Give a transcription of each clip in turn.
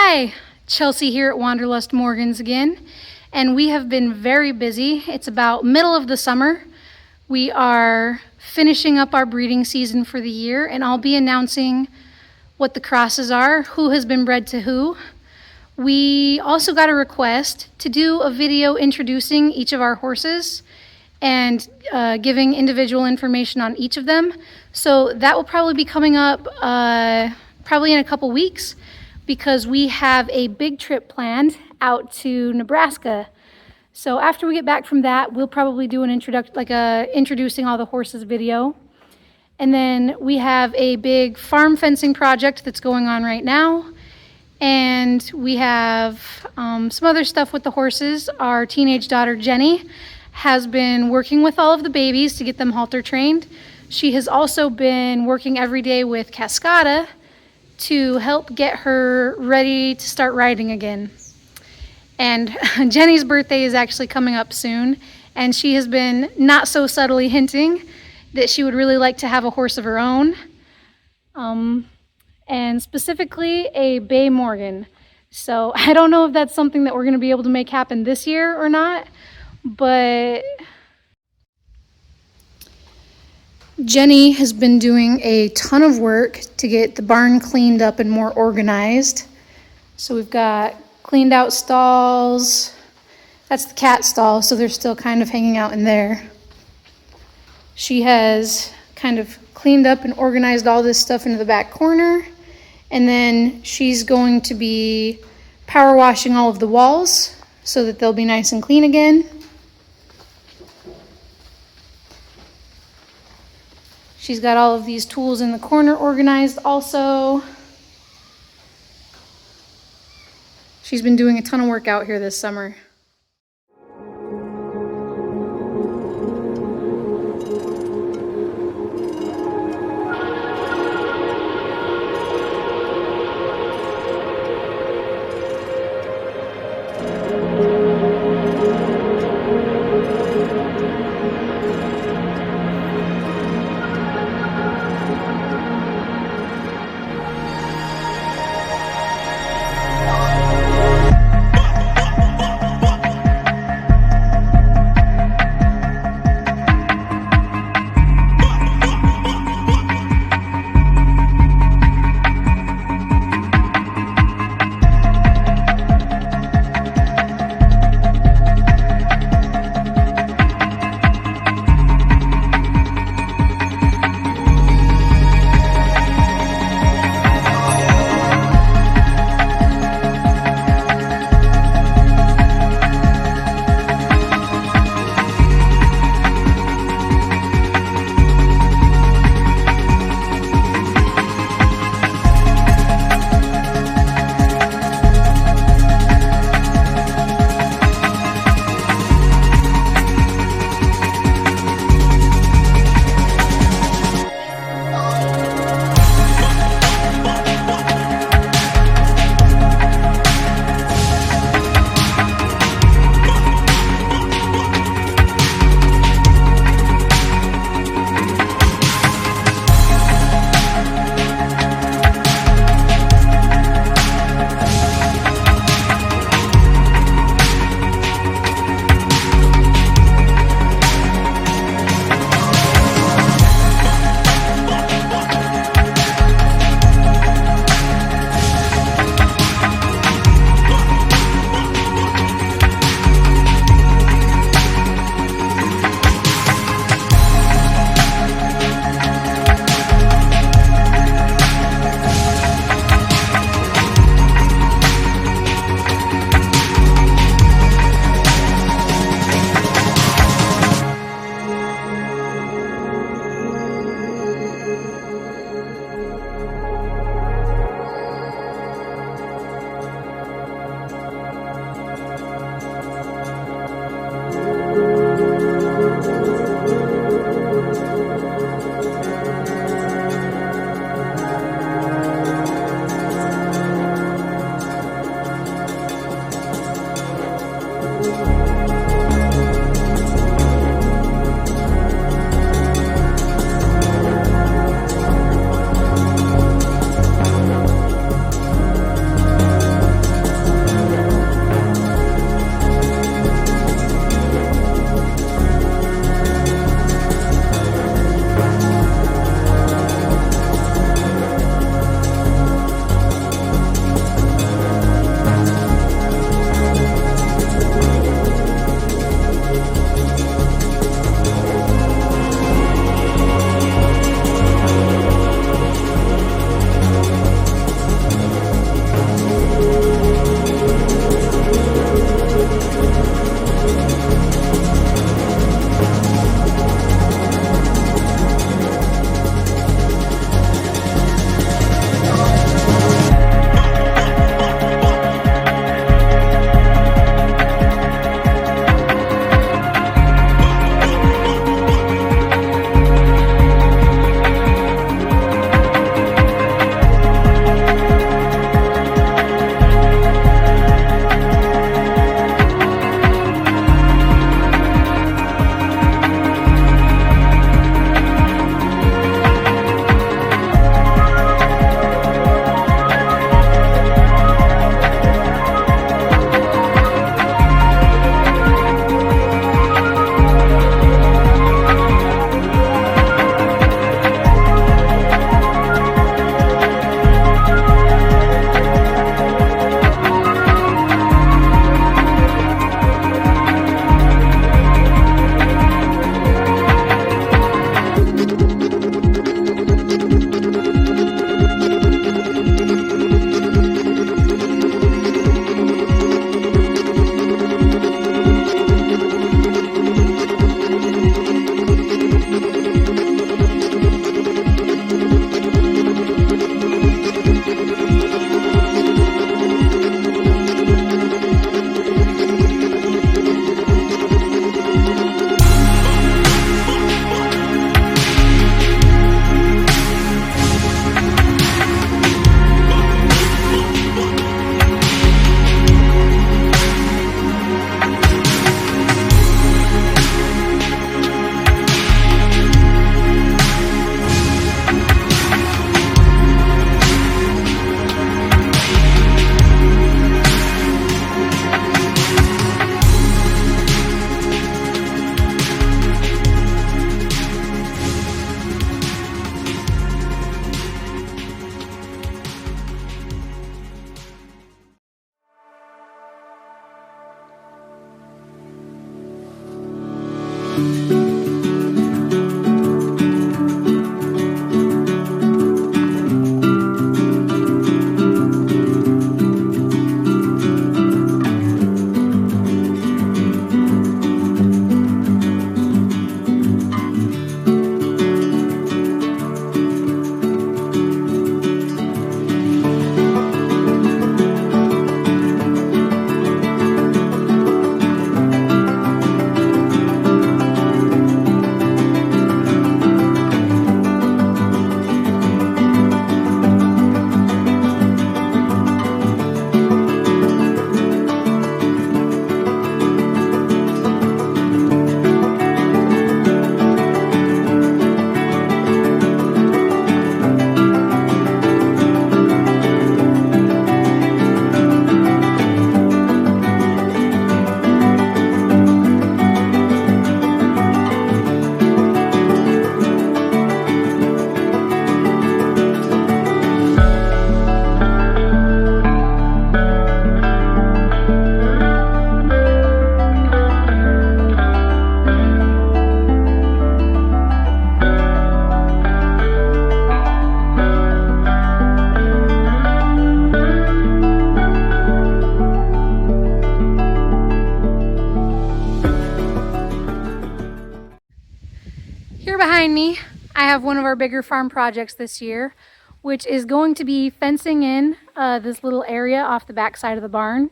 Hi, Chelsea here at Wanderlust Morgans again, and we have been very busy. It's about middle of the summer. We are finishing up our breeding season for the year, and I'll be announcing what the crosses are, who has been bred to who. We also got a request to do a video introducing each of our horses and giving individual information on each of them. So that will probably be coming up probably in a couple weeks, because we have a big trip planned out to Nebraska. So after we get back from that, we'll probably do an introducing all the horses video. And then we have a big farm fencing project that's going on right now. And we have some other stuff with the horses. Our teenage daughter, Jenny, has been working with all of the babies to get them halter trained. She has also been working every day with Cascada to help get her ready to start riding again. And Jenny's birthday is actually coming up soon, and she has been not so subtly hinting that she would really like to have a horse of her own, and specifically a Bay Morgan. So I don't know if that's something that we're going to be able to make happen this year or not, but Jenny has been doing a ton of work to get the barn cleaned up and more organized. So we've got cleaned out stalls. That's the cat stall, so they're still kind of hanging out in there. She has kind of cleaned up and organized all this stuff into the back corner. And then she's going to be power washing all of the walls so that they'll be nice and clean again. She's got all of these tools in the corner organized also. She's been doing a ton of work out here this summer. Here behind me, I have one of our bigger farm projects this year, which is going to be fencing in this little area off the back side of the barn.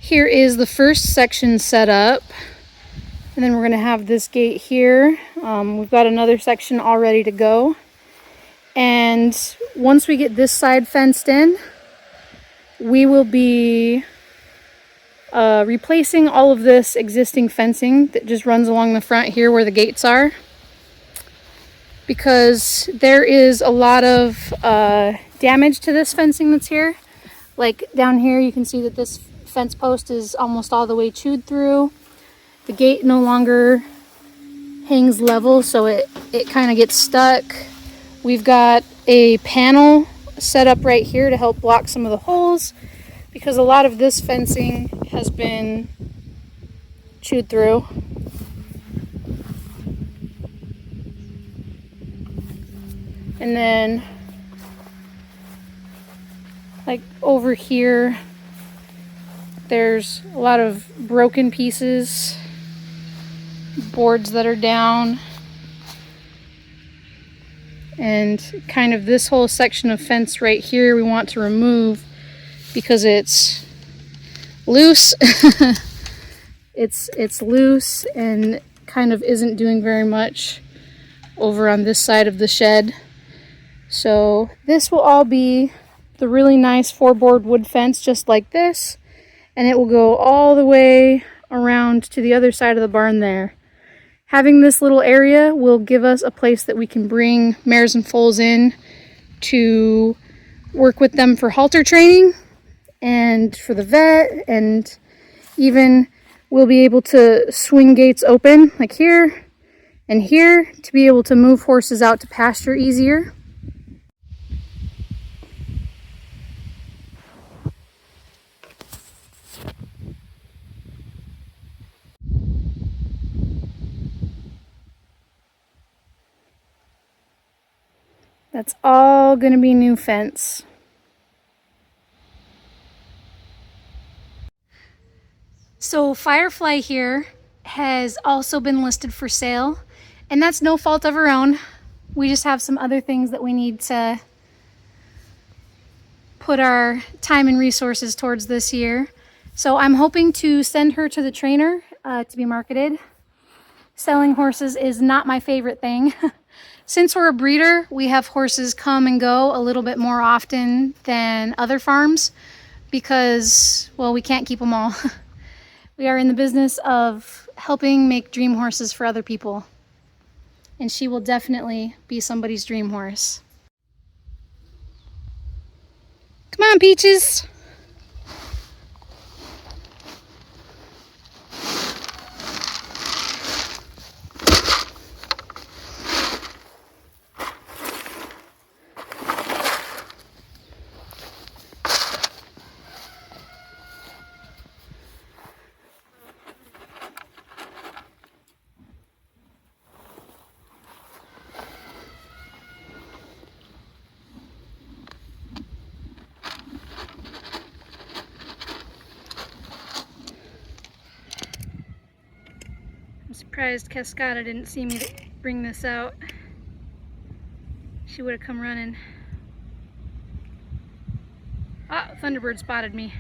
Here is the first section set up, and then we're going to have this gate here. We've got another section all ready to go. And once we get this side fenced in, we will be replacing all of this existing fencing that just runs along the front here where the gates are, because there is a lot of damage to this fencing that's here. Like down here you can see that this fence post is almost all the way chewed through. The gate no longer hangs level, so it kind of gets stuck. We've got a panel set up right here to help block some of the holes, because a lot of this fencing has been chewed through. And then like over here, there's a lot of broken pieces, boards that are down, and kind of this whole section of fence right here we want to remove because it's loose. It's loose and kind of isn't doing very much over on this side of the shed. So this will all be the really nice 4-board wood fence just like this, and it will go all the way around to the other side of the barn there. Having this little area will give us a place that we can bring mares and foals in to work with them for halter training and for the vet, and even we'll be able to swing gates open like here and here to be able to move horses out to pasture easier. That's all going to be new fence. So Firefly here has also been listed for sale, and that's no fault of her own. We just have some other things that we need to put our time and resources towards this year. So I'm hoping to send her to the trainer to be marketed. Selling horses is not my favorite thing. Since we're a breeder, we have horses come and go a little bit more often than other farms because, well, we can't keep them all. We are in the business of helping make dream horses for other people. And she will definitely be somebody's dream horse. Come on, Peaches. surprised Cascada didn't see me bring this out. She would have come running. Ah, Thunderbird spotted me.